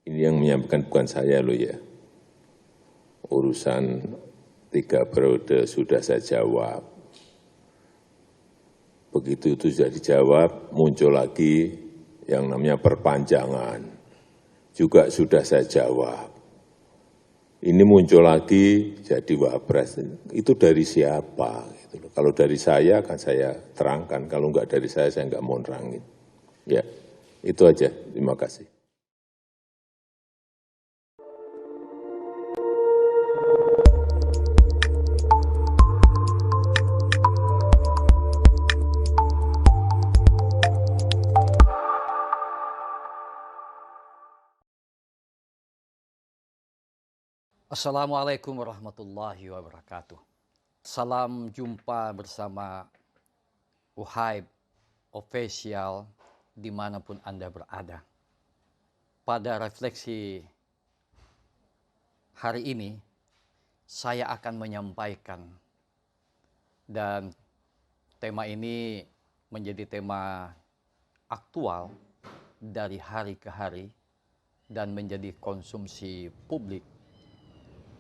Ini yang menyampaikan bukan saya loh ya. Urusan 3 periode sudah saya jawab. Begitu itu sudah dijawab, muncul lagi yang namanya perpanjangan. Juga sudah saya jawab. Ini muncul lagi jadi wapres. Itu dari siapa? Gitu loh. Kalau dari saya akan saya terangkan. Kalau enggak dari saya enggak mau nerangin. Ya, itu aja. Terima kasih. Assalamualaikum warahmatullahi wabarakatuh. Salam jumpa bersama Uhaib Official dimanapun Anda berada. Pada refleksi hari ini, saya akan menyampaikan dan tema ini menjadi tema aktual dari hari ke hari dan menjadi konsumsi publik,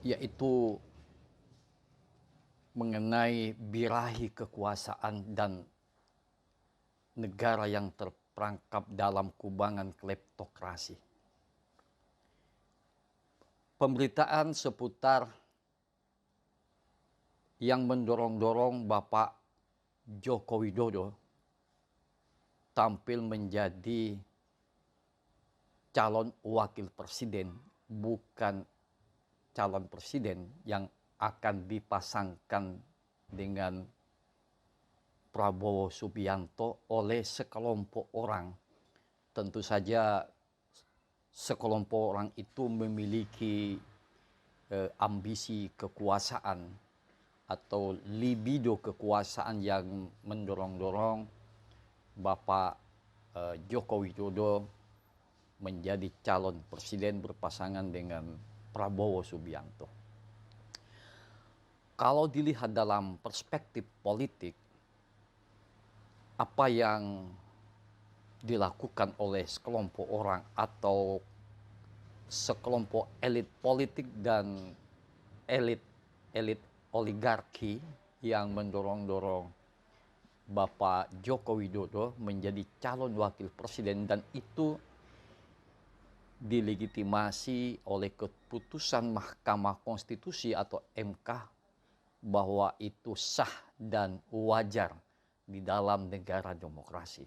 yaitu mengenai birahi kekuasaan dan negara yang terperangkap dalam kubangan kleptokrasi. Pemberitaan seputar yang mendorong-dorong Bapak Joko Widodo tampil menjadi calon wakil presiden, bukan calon presiden yang akan dipasangkan dengan Prabowo Subianto oleh sekelompok orang. Tentu saja sekelompok orang itu memiliki ambisi kekuasaan atau libido kekuasaan yang mendorong-dorong Bapak Joko Widodo menjadi calon presiden berpasangan dengan Prabowo Subianto. Kalau dilihat dalam perspektif politik, apa yang dilakukan oleh sekelompok orang atau sekelompok elit politik dan elit oligarki yang mendorong-dorong Bapak Joko Widodo menjadi calon wakil presiden, dan itu dilegitimasi oleh keputusan Mahkamah Konstitusi atau MK bahwa itu sah dan wajar di dalam negara demokrasi.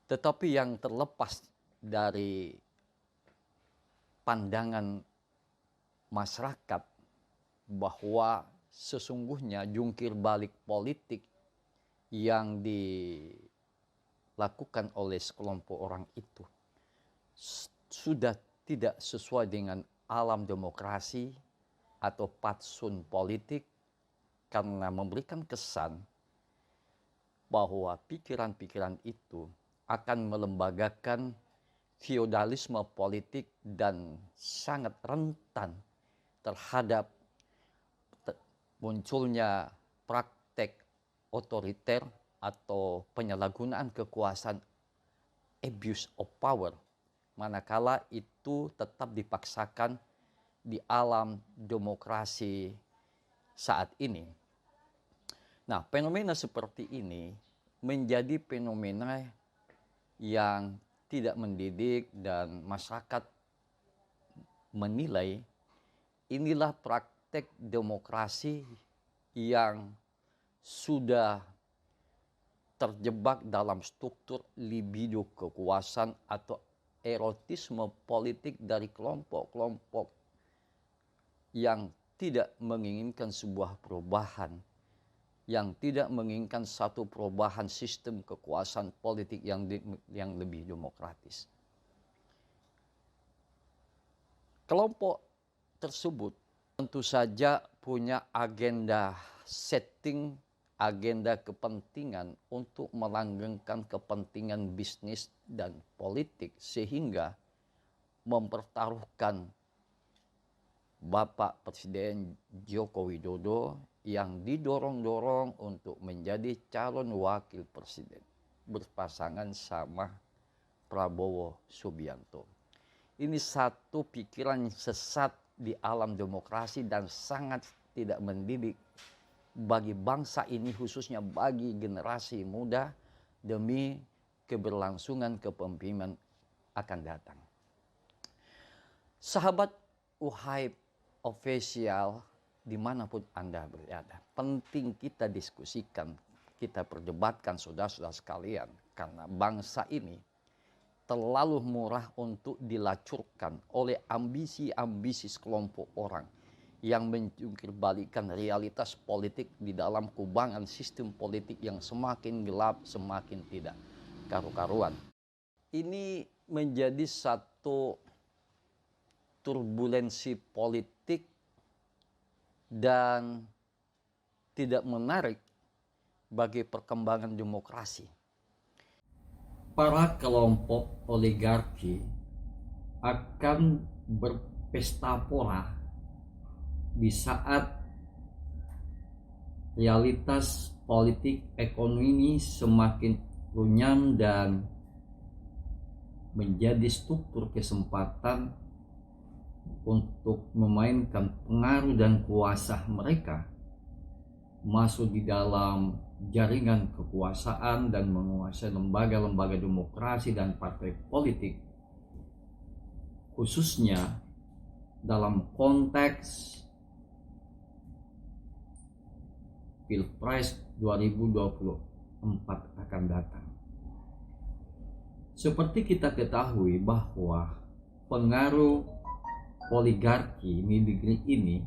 Tetapi yang terlepas dari pandangan masyarakat bahwa sesungguhnya jungkir balik politik yang dilakukan oleh sekelompok orang itu sudah tidak sesuai dengan alam demokrasi atau fatsun politik, karena memberikan kesan bahwa pikiran-pikiran itu akan melembagakan feodalisme politik dan sangat rentan terhadap munculnya praktek otoriter atau penyalahgunaan kekuasaan, abuse of power, manakala itu tetap dipaksakan di alam demokrasi saat ini. Nah, fenomena seperti ini menjadi fenomena yang tidak mendidik, dan masyarakat menilai inilah praktek demokrasi yang sudah terjebak dalam struktur libido kekuasaan atau erotisme politik dari kelompok-kelompok yang tidak menginginkan sebuah perubahan, yang tidak menginginkan satu perubahan sistem kekuasaan politik yang lebih demokratis. Kelompok tersebut tentu saja punya agenda setting, agenda kepentingan untuk melanggengkan kepentingan bisnis dan politik, sehingga mempertaruhkan Bapak Presiden Joko Widodo yang didorong-dorong untuk menjadi calon wakil presiden berpasangan sama Prabowo Subianto. Ini satu pikiran yang sesat di alam demokrasi dan sangat tidak mendidik bagi bangsa ini, khususnya bagi generasi muda, demi keberlangsungan kepemimpinan akan datang. Sahabat Uhaib official dimanapun Anda berada, penting kita diskusikan, kita perdebatkan saudara-saudara sekalian, karena bangsa ini terlalu murah untuk dilacurkan oleh ambisi-ambisi sekelompok orang yang menjungkirbalikkan realitas politik di dalam kubangan sistem politik yang semakin gelap, semakin tidak karu-karuan. Ini menjadi satu turbulensi politik dan tidak menarik bagi perkembangan demokrasi. Para kelompok oligarki akan berpesta pora di saat realitas politik ekonomi semakin runyam dan menjadi struktur kesempatan untuk memainkan pengaruh dan kuasa mereka masuk di dalam jaringan kekuasaan dan menguasai lembaga-lembaga demokrasi dan partai politik, khususnya dalam konteks Pilpres 2024 akan datang. Seperti kita ketahui bahwa pengaruh oligarki di negeri ini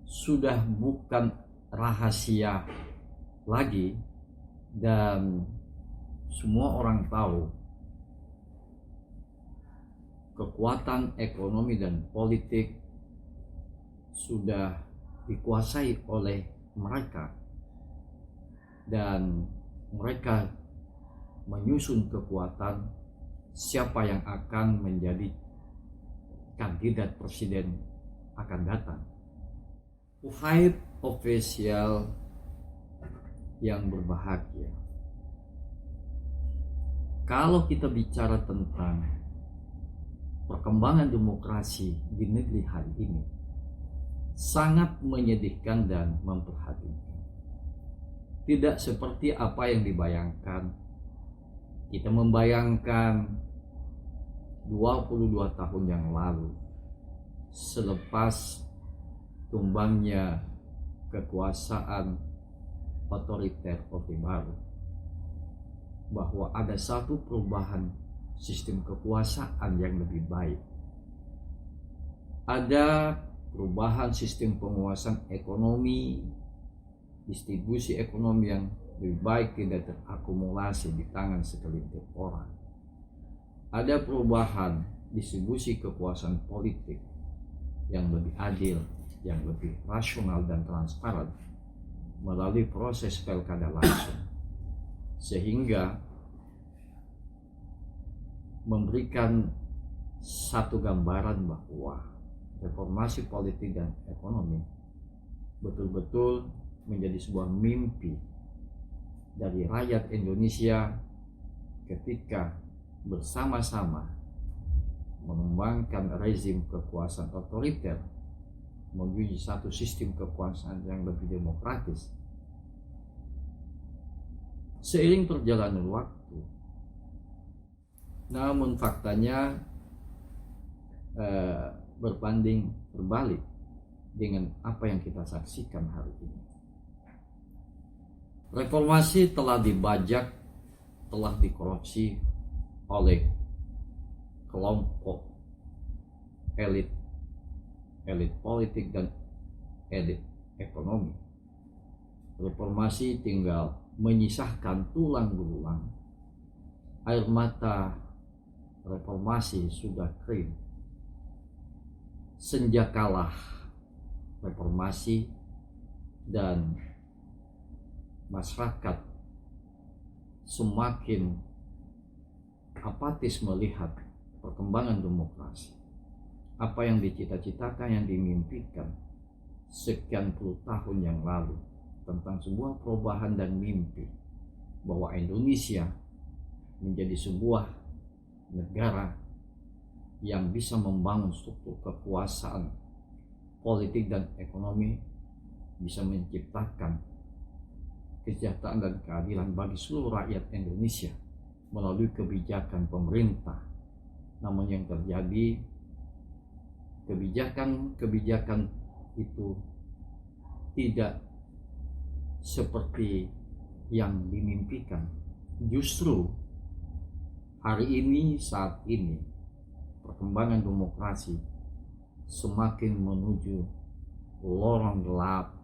sudah bukan rahasia lagi dan semua orang tahu kekuatan ekonomi dan politik sudah dikuasai oleh mereka dan mereka menyusun kekuatan siapa yang akan menjadi kandidat presiden akan datang. Uhaib official yang berbahagia, kalau kita bicara tentang perkembangan demokrasi di negeri hari ini, sangat menyedihkan dan memprihatinkan. Tidak seperti apa yang dibayangkan. Kita membayangkan 22 tahun yang lalu, selepas tumbangnya kekuasaan otoriter Orde Baru, bahwa ada satu perubahan sistem kekuasaan yang lebih baik. Ada perubahan sistem penguasaan ekonomi, distribusi ekonomi yang lebih baik, tidak terakumulasi di tangan segelintir orang. Ada perubahan distribusi kekuasaan politik yang lebih adil, yang lebih rasional dan transparan melalui proses pilkada langsung, sehingga memberikan satu gambaran bahwa reformasi politik dan ekonomi betul-betul menjadi sebuah mimpi dari rakyat Indonesia ketika bersama-sama mengembangkan rezim kekuasaan otoriter menuju satu sistem kekuasaan yang lebih demokratis. Seiring perjalanan waktu, namun faktanya berbanding berbalik dengan apa yang kita saksikan hari ini. Reformasi telah dibajak, telah dikorupsi oleh kelompok elit politik dan elit ekonomi. Reformasi tinggal menyisahkan tulang belulang. Air mata reformasi sudah kering. Senjakalah reformasi dan masyarakat semakin apatis melihat perkembangan demokrasi. Apa yang dicita-citakan, yang dimimpikan sekian puluh tahun yang lalu tentang sebuah perubahan dan mimpi bahwa Indonesia menjadi sebuah negara yang bisa membangun struktur kekuasaan politik dan ekonomi, bisa menciptakan kesejahteraan dan keadilan bagi seluruh rakyat Indonesia melalui kebijakan pemerintah. Namun yang terjadi, kebijakan itu tidak seperti yang dimimpikan. Justru hari ini, saat ini, perkembangan demokrasi semakin menuju lorong gelap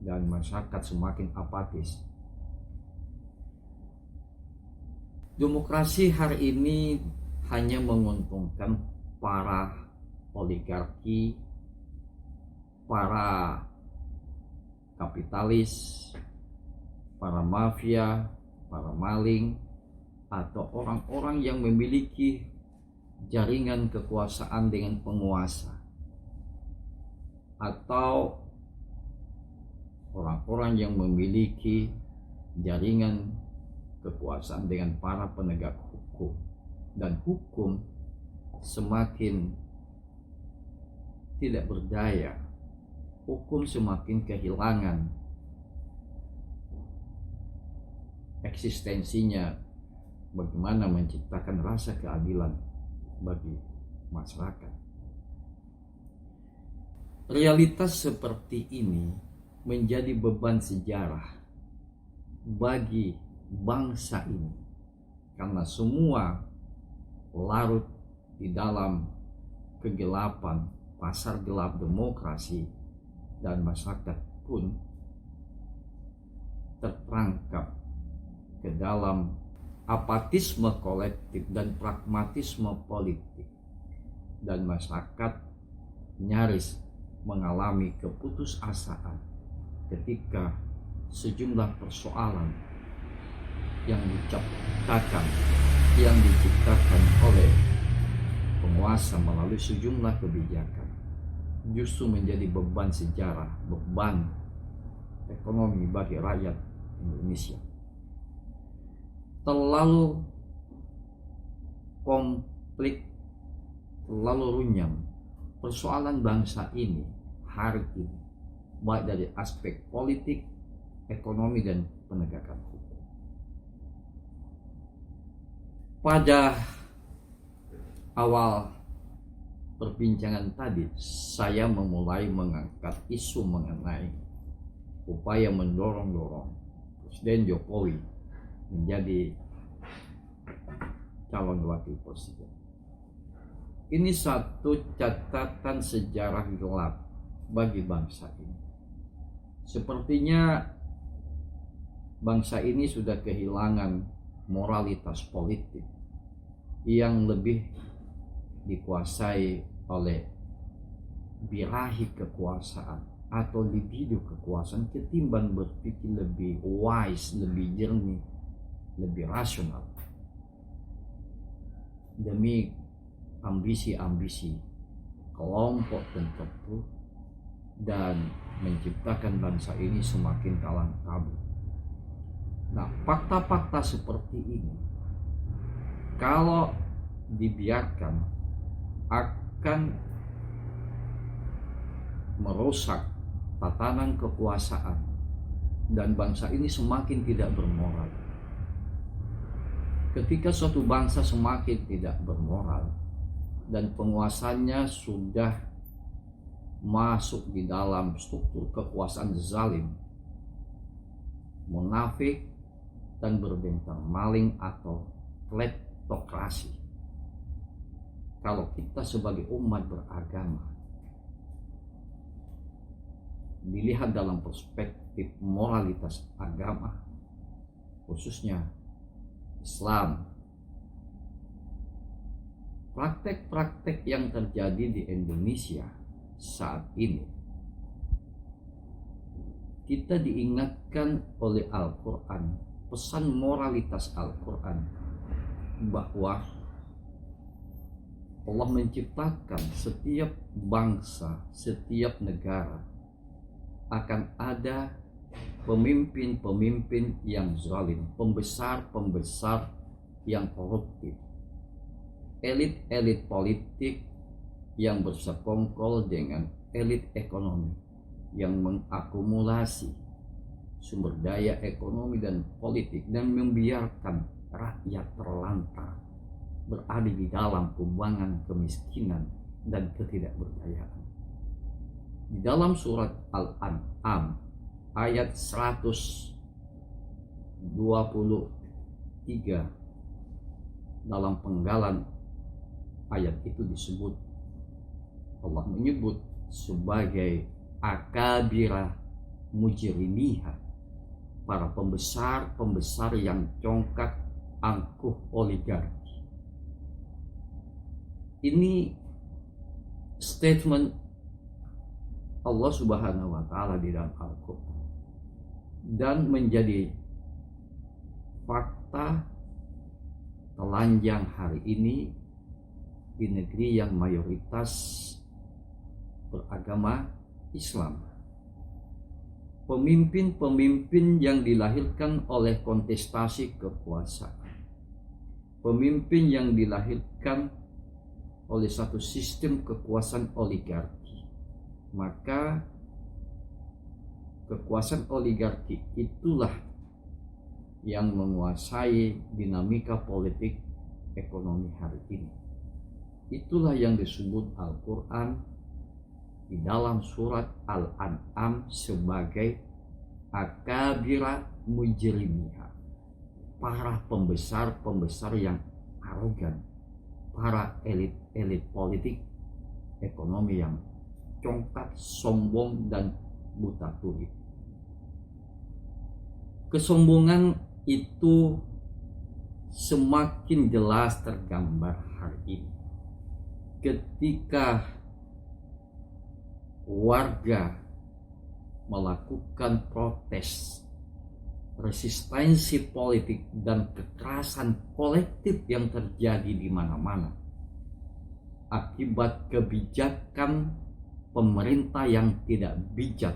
dan masyarakat semakin apatis. Demokrasi hari ini hanya menguntungkan para oligarki, para kapitalis, para mafia, para maling, atau orang-orang yang memiliki jaringan kekuasaan dengan penguasa, atau orang-orang yang memiliki jaringan kekuasaan dengan para penegak hukum. Dan hukum semakin tidak berdaya, hukum semakin kehilangan eksistensinya bagaimana menciptakan rasa keadilan bagi masyarakat. Realitas seperti ini menjadi beban sejarah bagi bangsa ini, karena semua larut di dalam kegelapan pasar gelap demokrasi, dan masyarakat pun terperangkap ke dalam apatisme kolektif dan pragmatisme politik, dan masyarakat nyaris mengalami keputusasaan ketika sejumlah persoalan yang diciptakan oleh penguasa melalui sejumlah kebijakan justru menjadi beban sejarah, beban ekonomi bagi rakyat Indonesia. Terlalu komplit, terlalu runyam persoalan bangsa ini hari ini, baik dari aspek politik, ekonomi, dan penegakan hukum. Pada awal perbincangan tadi, saya memulai mengangkat isu mengenai upaya mendorong Presiden Jokowi menjadi calon wakil presiden. Ini satu catatan sejarah gelap bagi bangsa ini. Sepertinya bangsa ini sudah kehilangan moralitas politik yang lebih dikuasai oleh birahi kekuasaan atau libido kekuasaan ketimbang berpikir lebih wise, lebih jernih, lebih rasional demi ambisi-ambisi kelompok tertentu dan menciptakan bangsa ini semakin kalang kabut. Nah, fakta-fakta seperti ini kalau dibiarkan akan merusak tatanan kekuasaan dan bangsa ini semakin tidak bermoral. Ketika suatu bangsa semakin tidak bermoral dan penguasanya sudah masuk di dalam struktur kekuasaan zalim, munafik, dan berbentang maling atau kleptokrasi, kalau kita sebagai umat beragama dilihat dalam perspektif moralitas agama, khususnya Islam, praktek-praktek yang terjadi di Indonesia saat ini, kita diingatkan oleh Al-Quran, pesan moralitas Al-Quran, bahwa Allah menciptakan setiap bangsa, setiap negara akan ada pemimpin-pemimpin yang zalim, pembesar-pembesar yang koruptif. elit-elit politik yang bersekongkol dengan elit ekonomi yang mengakumulasi sumber daya ekonomi dan politik dan membiarkan rakyat terlantar berada di dalam kubangan kemiskinan dan ketidakberdayaan. Di dalam surat Al-An'am ayat 123 dalam penggalan ayat itu disebut, Allah menyebut sebagai akabira mujrimiha, para pembesar-pembesar yang congkak angkuh oligarki. Ini statement Allah Subhanahu wa taala di dalam Al-Qur'an dan menjadi fakta telanjang hari ini di negeri yang mayoritas beragama Islam. Pemimpin-pemimpin yang dilahirkan oleh kontestasi kekuasaan, pemimpin yang dilahirkan oleh satu sistem kekuasaan oligarki, maka kekuasaan oligarki itulah yang menguasai dinamika politik ekonomi hari ini. Itulah yang disebut Al-Quran di dalam surat Al-An'am sebagai akabira mujrimiha, para pembesar-pembesar yang arogan, para elit-elit politik ekonomi yang congkak, sombong, dan buta tuli. Kesombongan itu semakin jelas tergambar hari ini ketika warga melakukan protes, resistensi politik dan kekerasan kolektif yang terjadi di mana-mana akibat kebijakan pemerintah yang tidak bijak.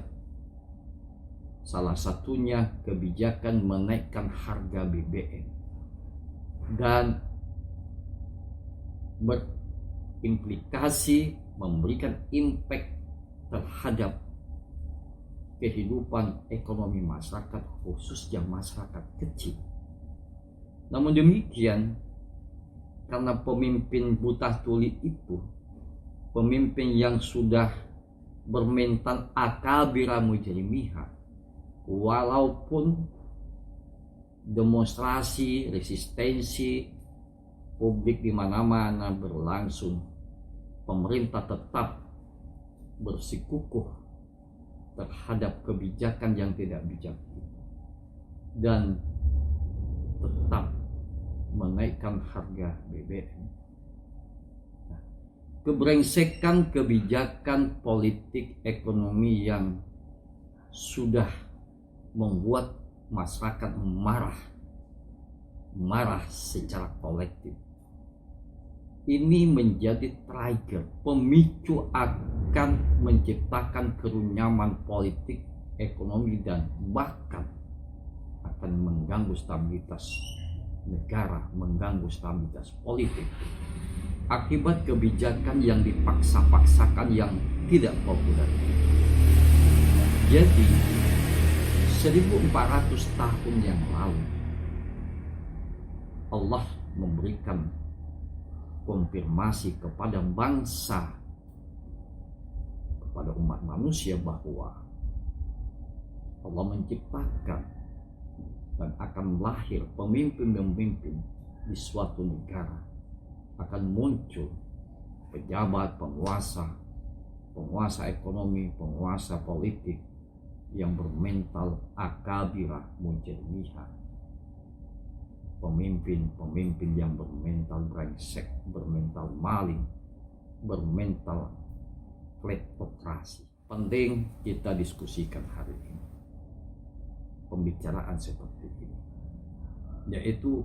Salah satunya kebijakan menaikkan harga BBM dan berimplikasi memberikan impact terhadap kehidupan ekonomi masyarakat, khususnya masyarakat kecil. Namun demikian, karena pemimpin buta tuli itu, pemimpin yang sudah bermental akabira mujrimiha, walaupun demonstrasi, resistensi publik di mana-mana berlangsung, pemerintah tetap bersikukuh terhadap kebijakan yang tidak bijak dan tetap menaikkan harga BBM. Kebrengsekan kebijakan politik ekonomi yang sudah membuat masyarakat marah secara kolektif. Ini menjadi trigger, pemicu akan menciptakan kerunyaman politik, ekonomi, dan bahkan akan mengganggu stabilitas negara, mengganggu stabilitas politik akibat kebijakan yang dipaksa-paksakan yang tidak populer. Jadi 1400 tahun yang lalu Allah memberikan konfirmasi kepada bangsa, kepada umat manusia bahwa Allah menciptakan dan akan lahir pemimpin-pemimpin di suatu negara, akan muncul pejabat, penguasa ekonomi, penguasa politik yang bermental akabira mujrimiha. Pemimpin yang bermental brengsek, bermental maling, bermental kleptokrasi. Penting kita diskusikan hari ini pembicaraan seperti ini, yaitu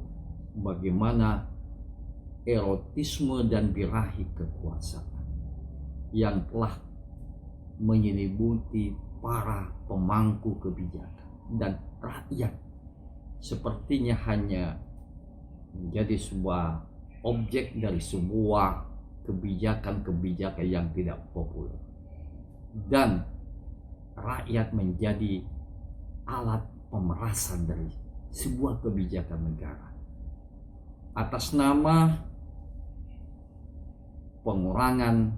bagaimana erotisme dan birahi kekuasaan yang telah menyelimuti para pemangku kebijakan dan rakyat sepertinya hanya menjadi sebuah objek dari sebuah kebijakan-kebijakan yang tidak populer. Dan rakyat menjadi alat pemerasan dari sebuah kebijakan negara. Atas nama pengurangan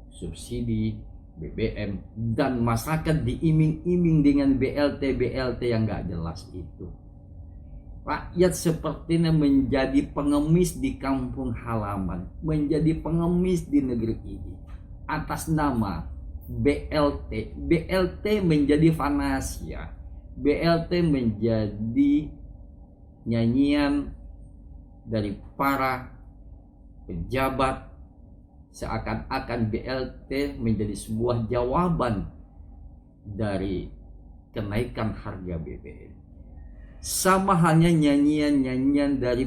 subsidi BBM dan masyarakat diiming-iming dengan BLT yang gak jelas itu. Rakyat sepertinya menjadi pengemis di kampung halaman, menjadi pengemis di negeri ini atas nama BLT. BLT menjadi fanasia, BLT menjadi nyanyian dari para pejabat, seakan-akan BLT menjadi sebuah jawaban dari kenaikan harga BBM. Sama halnya nyanyian-nyanyian dari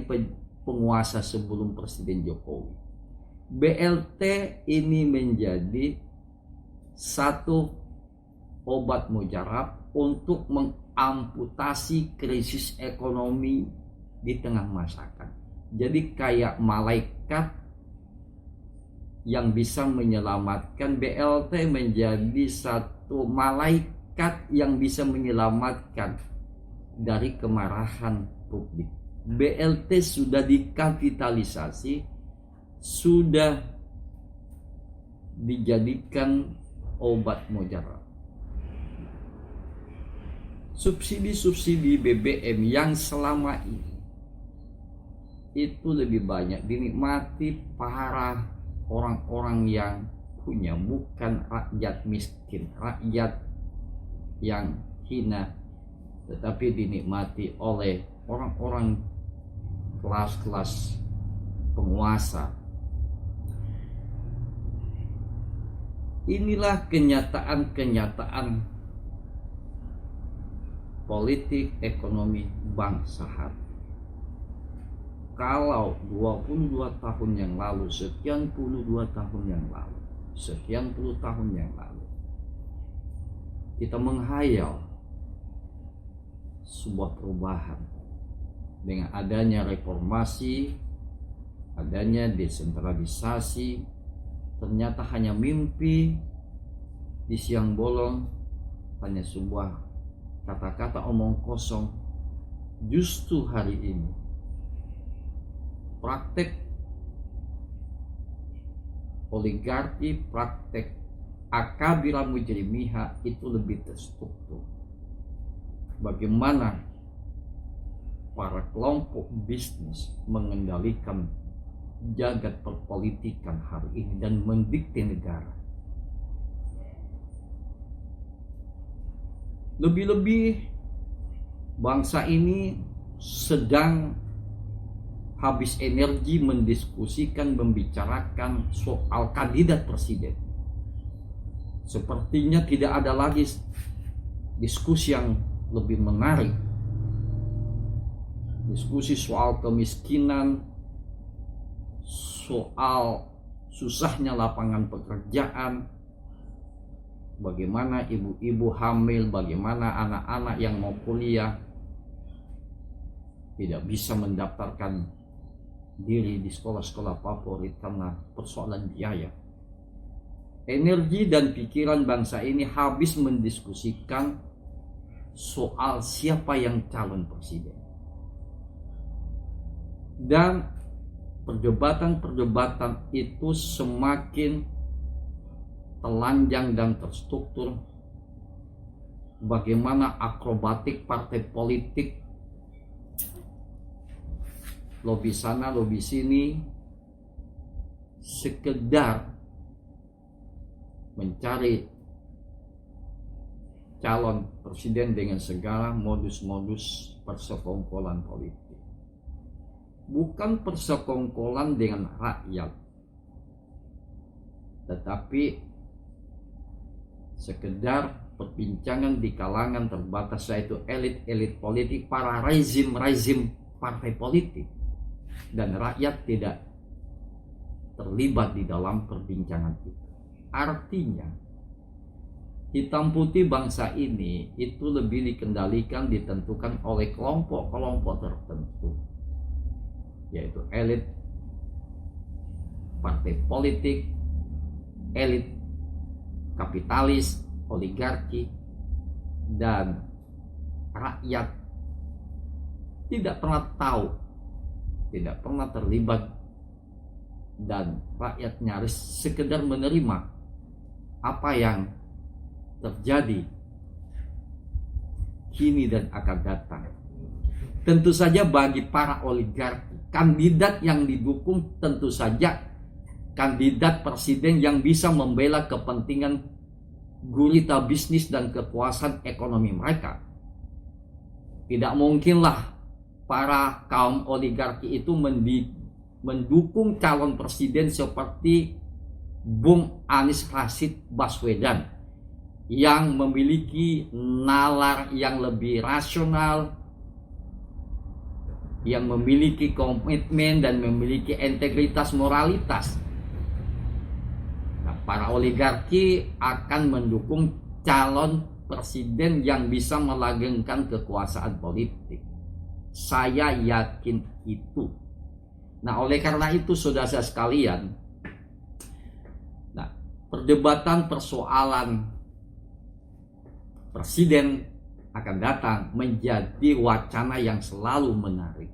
penguasa sebelum Presiden Jokowi. BLT ini menjadi satu obat mujarab untuk mengamputasi krisis ekonomi di tengah masyarakat. Jadi kayak malaikat yang bisa menyelamatkan. BLT menjadi satu malaikat yang bisa menyelamatkan dari kemarahan publik. BLT sudah dikapitalisasi, sudah dijadikan obat mujarab. Subsidi-subsidi BBM yang selama ini itu lebih banyak dinikmati para orang-orang yang punya, bukan rakyat miskin, rakyat yang hina, tetapi dinikmati oleh orang-orang kelas-kelas penguasa. Inilah kenyataan-kenyataan politik ekonomi bangsa hari. Kalau 22 tahun yang lalu, sekian puluh tahun yang lalu, kita menghayal sebuah perubahan dengan adanya reformasi, adanya desentralisasi, ternyata hanya mimpi di siang bolong, hanya sebuah kata-kata omong kosong. Justru hari ini praktek oligarki, praktek akabira mujrimiha itu lebih terstruktur. Bagaimana para kelompok bisnis mengendalikan jagat perpolitikan hari ini dan mendikte negara. Lebih-lebih bangsa ini sedang habis energi mendiskusikan, membicarakan soal kandidat presiden. Sepertinya tidak ada lagi diskusi yang lebih menarik. Diskusi soal kemiskinan, soal susahnya lapangan pekerjaan, bagaimana ibu-ibu hamil, bagaimana anak-anak yang mau kuliah tidak bisa mendaftarkan diri di sekolah-sekolah favorit karena persoalan biaya. Energi dan pikiran bangsa ini habis mendiskusikan soal siapa yang calon presiden. Dan perdebatan-perdebatan itu semakin telanjang dan terstruktur. Bagaimana akrobatik partai politik, lobi sana, lobi sini, sekedar mencari calon presiden dengan segala modus-modus persekongkolan politik. Bukan persekongkolan dengan rakyat, tetapi sekedar perbincangan di kalangan terbatas, yaitu elit-elit politik, para rezim partai politik, dan rakyat tidak terlibat di dalam perbincangan itu. Artinya hitam putih bangsa ini itu lebih dikendalikan, ditentukan oleh kelompok-kelompok tertentu. yaitu elit partai politik, elit kapitalis, oligarki, dan rakyat tidak pernah tahu, tidak pernah terlibat, dan rakyat nyaris sekedar menerima apa yang terjadi kini dan akan datang. Tentu saja bagi para oligarki, kandidat yang didukung tentu saja kandidat presiden yang bisa membela kepentingan gurita bisnis dan kekuasaan ekonomi mereka. Tidak mungkinlah para kaum oligarki itu mendukung calon presiden seperti Bung Anies Rashid Baswedan yang memiliki nalar yang lebih rasional, yang memiliki komitmen dan memiliki integritas moralitas. Nah, para oligarki akan mendukung calon presiden yang bisa melanggengkan kekuasaan politik. Saya yakin itu. Nah, oleh karena itu saudara sekalian, perdebatan persoalan presiden akan datang menjadi wacana yang selalu menarik.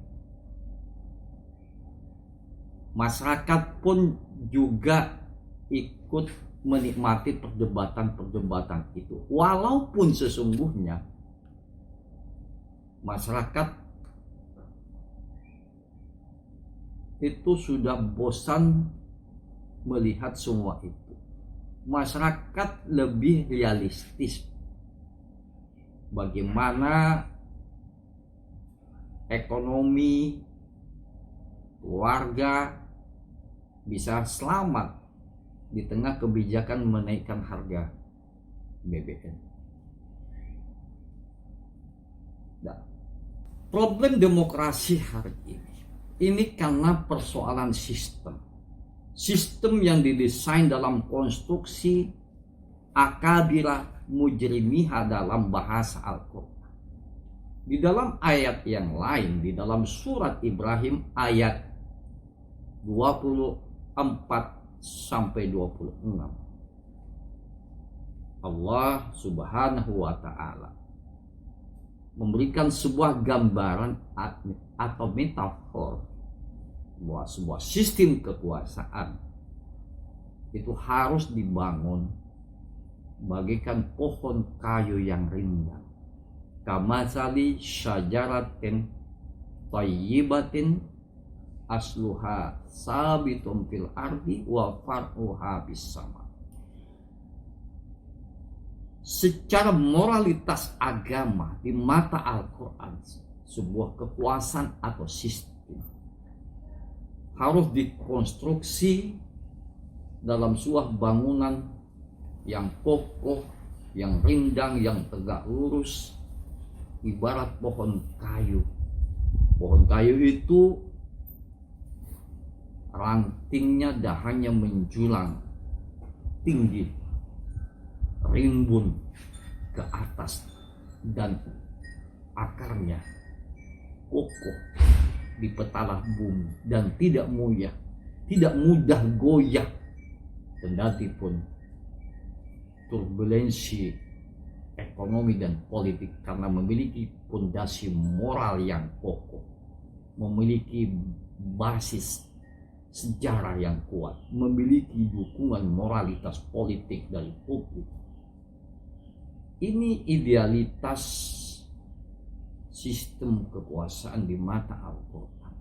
Masyarakat pun juga ikut menikmati perdebatan-perdebatan itu. Walaupun sesungguhnya masyarakat itu sudah bosan melihat semua itu. Masyarakat lebih realistis. Bagaimana ekonomi keluarga bisa selamat di tengah kebijakan menaikkan harga BBM. Nah, problem demokrasi hari ini karena persoalan sistem. Sistem yang didesain dalam konstruksi akabirah mujrimiha dalam bahasa Al-Quran. Di dalam ayat yang lain, di dalam surat Ibrahim ayat 24 sampai 26. Allah Subhanahu wa ta'ala memberikan sebuah gambaran atau metafor bahwa sebuah sistem kekuasaan itu harus dibangun bagaikan pohon kayu yang rindang, kamasali syajaratin thayyibatin asluha sabitun fil ardi wa far'uha bis sama. Secara moralitas agama di mata Al-Quran, sebuah kekuasaan atau sistem harus dikonstruksi dalam sebuah bangunan yang kokoh, yang rindang, yang tegak lurus, ibarat pohon kayu. Pohon kayu itu rantingnya dahannya menjulang tinggi, rimbun ke atas, dan akarnya kokoh di petalah bumi dan tidak mudah goyah kendati pun turbulensi ekonomi dan politik, karena memiliki fondasi moral yang kokoh, memiliki basis sejarah yang kuat, memiliki dukungan moralitas politik dari publik. Ini idealitas sistem kekuasaan di mata Al-Quran.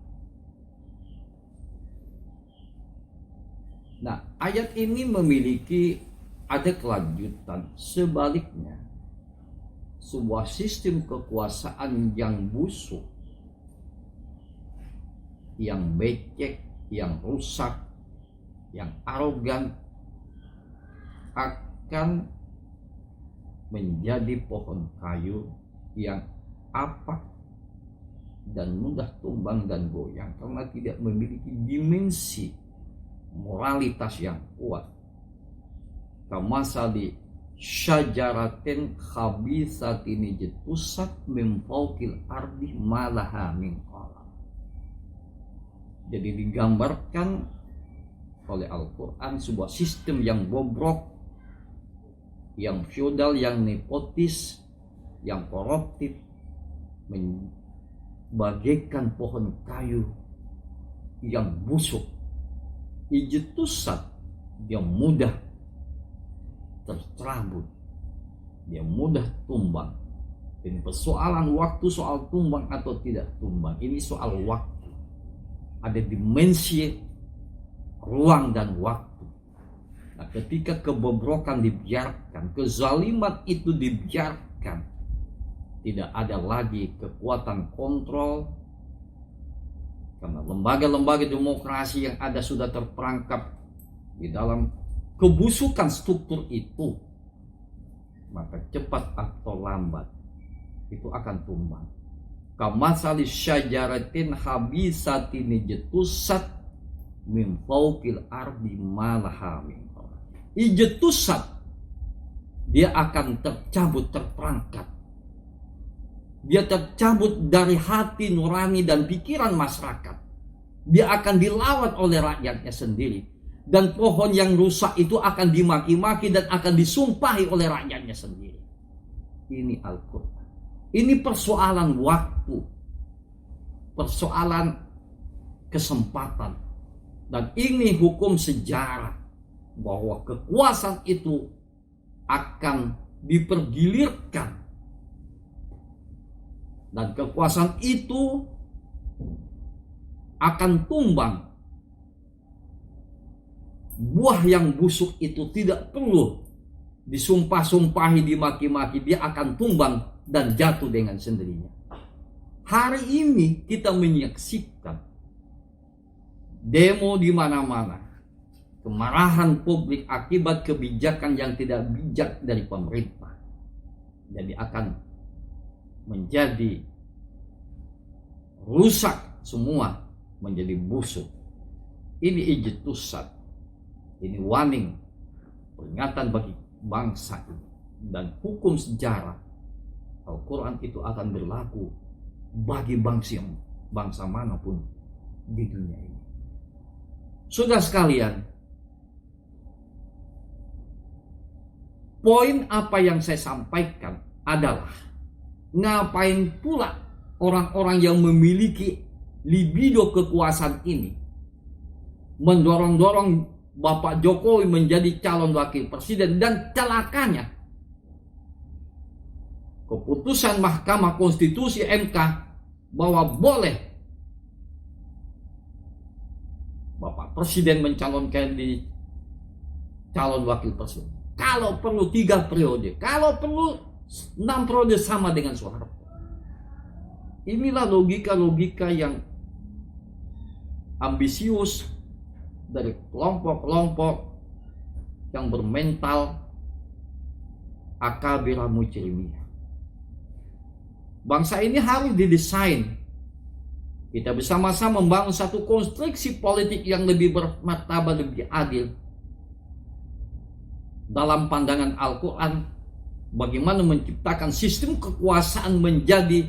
Nah, ayat ini memiliki ada kelanjutan. Sebaliknya, sebuah sistem kekuasaan yang busuk, yang becek, yang rusak, yang arogan akan menjadi pohon kayu yang apa dan mudah tumbang dan goyang karena tidak memiliki dimensi moralitas yang kuat. Kamasali syajaratin khabisatin jetusat min fawqil ardi malaha min qalam. Jadi digambarkan oleh Al-Quran sebuah sistem yang bobrok, yang feodal, yang nepotis, yang koruptif, bagaikan pohon kayu yang busuk, ijtusat, dia mudah tercerabut, dia mudah tumbang. Ini persoalan waktu, soal tumbang atau tidak tumbang. Ini soal waktu. Ada dimensi ruang dan waktu. Nah, ketika kebobrokan dibiarkan, kezaliman itu dibiarkan, tidak ada lagi kekuatan kontrol, karena lembaga-lembaga demokrasi yang ada sudah terperangkap di dalam kebusukan struktur itu, maka cepat atau lambat itu akan tumbang. Kamasali syajaratin habisatin ijtusat min fawqil ardi malaha min. Ijtusat, dia akan tercabut, terperangkap. Dia tercabut dari hati nurani dan pikiran masyarakat. Dia akan dilawan oleh rakyatnya sendiri. Dan pohon yang rusak itu akan dimaki-maki dan akan disumpahi oleh rakyatnya sendiri. Ini Al-Quran. Ini persoalan waktu, persoalan kesempatan, dan ini hukum sejarah bahwa kekuasaan itu akan dipergilirkan, dan kekuasaan itu akan tumbang. Buah yang busuk itu tidak perlu disumpah-sumpahi, dimaki-maki, dia akan tumbang dan jatuh dengan sendirinya. Hari ini kita menyaksikan demo di mana-mana, kemarahan publik akibat kebijakan yang tidak bijak dari pemerintah. Jadi akan menjadi rusak semua, menjadi busuk. Ini ijtusat, ini warning, peringatan bagi bangsa ini, dan hukum sejarah Al-Quran itu akan berlaku bagi bangsa manapun di dunia ini. Saudara sekalian, poin apa yang saya sampaikan adalah, ngapain pula orang-orang yang memiliki libido kekuasaan ini mendorong-dorong Bapak Jokowi menjadi calon wakil presiden, dan celakanya keputusan Mahkamah Konstitusi MK bahwa boleh Bapak Presiden mencalonkan di calon wakil presiden. Kalau perlu 3 periode, kalau perlu 6 periode sama dengan Soeharto. Inilah logika-logika yang ambisius dari kelompok-kelompok yang bermental akabira mujrimiyah. Bangsa ini harus didesain. Kita bersama-sama membangun satu konstruksi politik yang lebih bermartabat, lebih adil. Dalam pandangan Al-Quran, bagaimana menciptakan sistem kekuasaan menjadi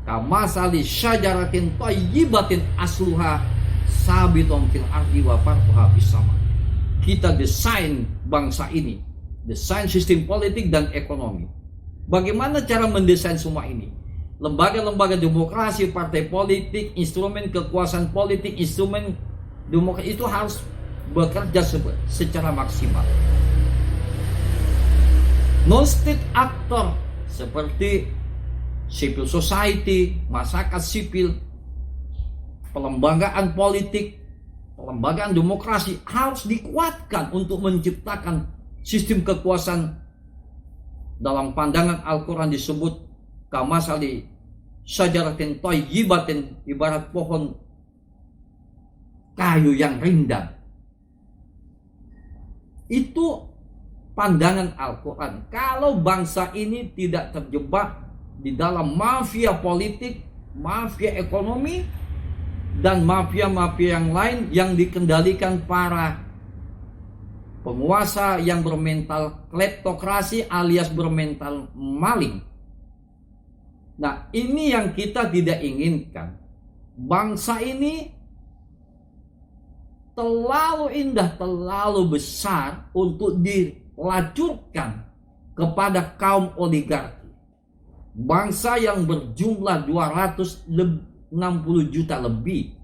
kamasali syajaratin thayyibatin asluha sabitun fil ardi wa farquha fis sama. Kita desain bangsa ini, desain sistem politik dan ekonomi. Bagaimana cara mendesain semua ini? Lembaga-lembaga demokrasi, partai politik, instrumen kekuasaan politik, instrumen demokrasi itu harus bekerja secara maksimal. Non-state actor seperti civil society, masyarakat sipil, pelembagaan politik, pelembagaan demokrasi harus dikuatkan untuk menciptakan sistem kekuasaan. Dalam pandangan Al-Quran disebut kamasali syajaratin thayyibatin, ibarat pohon kayu yang rindang. Itu pandangan Al-Quran. Kalau bangsa ini tidak terjebak di dalam mafia politik, mafia ekonomi, dan mafia-mafia yang lain yang dikendalikan para penguasa yang bermental kleptokrasi alias bermental maling. Nah, ini yang kita tidak inginkan. bangsa ini terlalu indah, terlalu besar untuk dilacurkan kepada kaum oligarki. Bangsa yang berjumlah 260 juta lebih,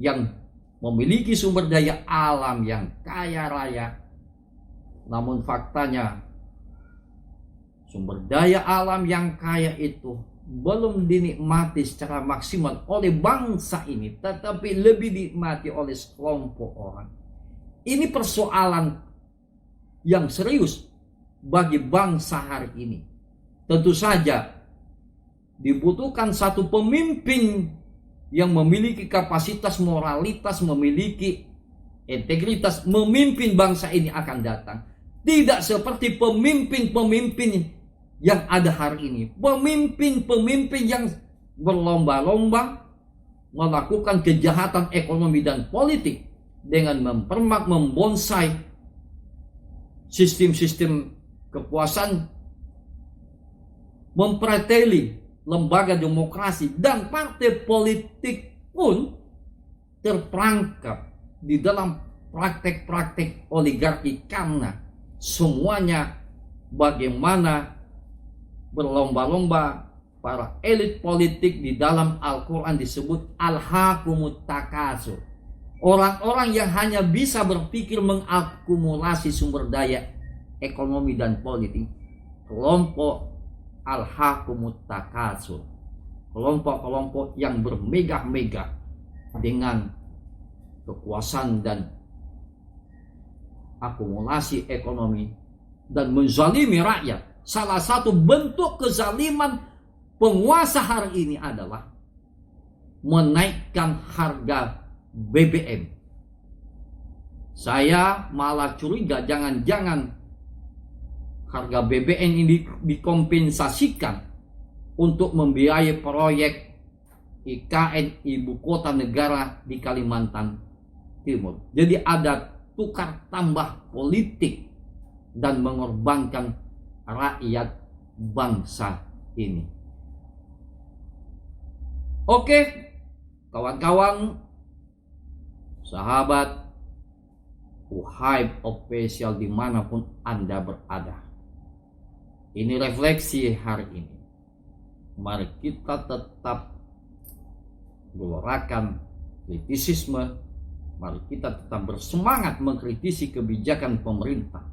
yang memiliki sumber daya alam yang kaya raya. Namun faktanya sumber daya alam yang kaya itu belum dinikmati secara maksimal oleh bangsa ini, tetapi lebih dinikmati oleh sekelompok orang. Ini persoalan yang serius bagi bangsa hari ini. Tentu saja dibutuhkan satu pemimpin yang memiliki kapasitas, moralitas, memiliki integritas, memimpin bangsa ini akan datang. Tidak seperti pemimpin-pemimpin yang ada hari ini. Pemimpin-pemimpin yang berlomba-lomba melakukan kejahatan ekonomi dan politik dengan mempermak, membonsai sistem-sistem kekuasaan, mempreteli lembaga demokrasi, dan partai politik pun terperangkap di dalam praktek-praktek oligarki, karena semuanya bagaimana berlomba-lomba para elit politik. Di dalam Al-Quran disebut al-hakumut takasur, orang-orang yang hanya bisa berpikir mengakumulasi sumber daya ekonomi dan politik. Kelompok al-hakumut takasur, kelompok-kelompok yang bermegah-megah dengan kekuasaan dan akumulasi ekonomi dan menzalimi rakyat. Salah satu bentuk kezaliman penguasa hari ini adalah menaikkan harga BBM. Saya malah curiga jangan-jangan harga BBM ini dikompensasikan untuk membiayai proyek IKN ibu kota negara di Kalimantan Timur. Jadi ada tukar tambah politik dan mengorbankan rakyat bangsa ini. Oke, kawan-kawan, sahabat Uhaib Official dimanapun Anda berada. Ini refleksi hari ini. Mari kita tetap gelorakan kritisisme. Mari kita tetap bersemangat mengkritisi kebijakan pemerintah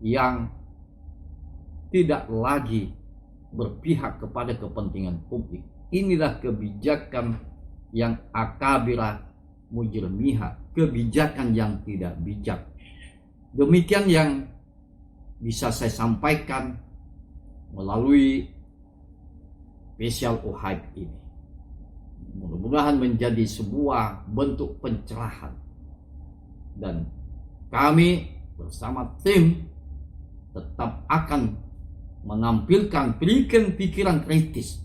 yang tidak lagi berpihak kepada kepentingan publik. Inilah kebijakan yang akabira mujrimiha, kebijakan yang tidak bijak. Demikian yang bisa saya sampaikan melalui spesial Uhaib ini. Mudah-mudahan menjadi sebuah bentuk pencerahan, dan kami bersama tim tetap akan menampilkan pikiran kritis,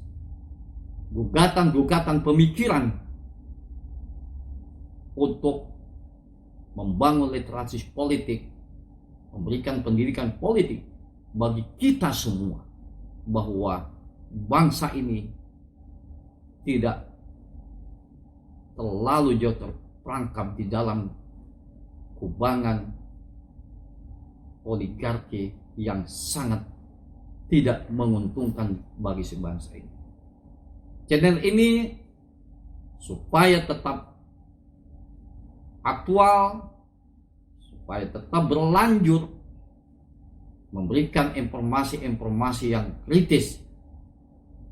gugatan-gugatan pemikiran untuk membangun literasi politik, memberikan pendidikan politik bagi kita semua, bahwa bangsa ini tidak terlalu jauh terperangkap di dalam kubangan oligarki yang sangat tidak menguntungkan bagi sebangsa ini. Channel ini supaya tetap aktual, supaya tetap berlanjut memberikan informasi-informasi yang kritis.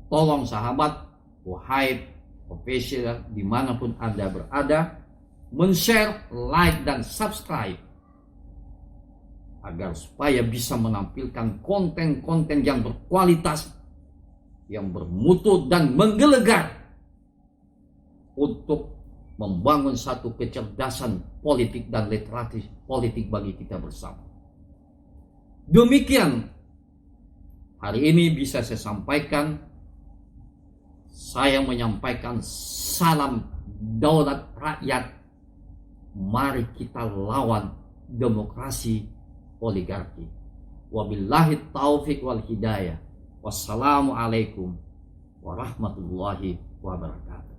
Tolong sahabat Uhaib Official dimanapun Anda berada, men-share, like, dan subscribe agar supaya bisa menampilkan konten-konten yang berkualitas, yang bermutu dan menggelegar untuk membangun satu kecerdasan politik dan literasi politik bagi kita bersama. Demikian hari ini bisa saya sampaikan. Saya menyampaikan salam daulat rakyat. Mari kita lawan demokrasi oligarki. Wabillahi taufik wal hidayah. Wassalamualaikum warahmatullahi wabarakatuh.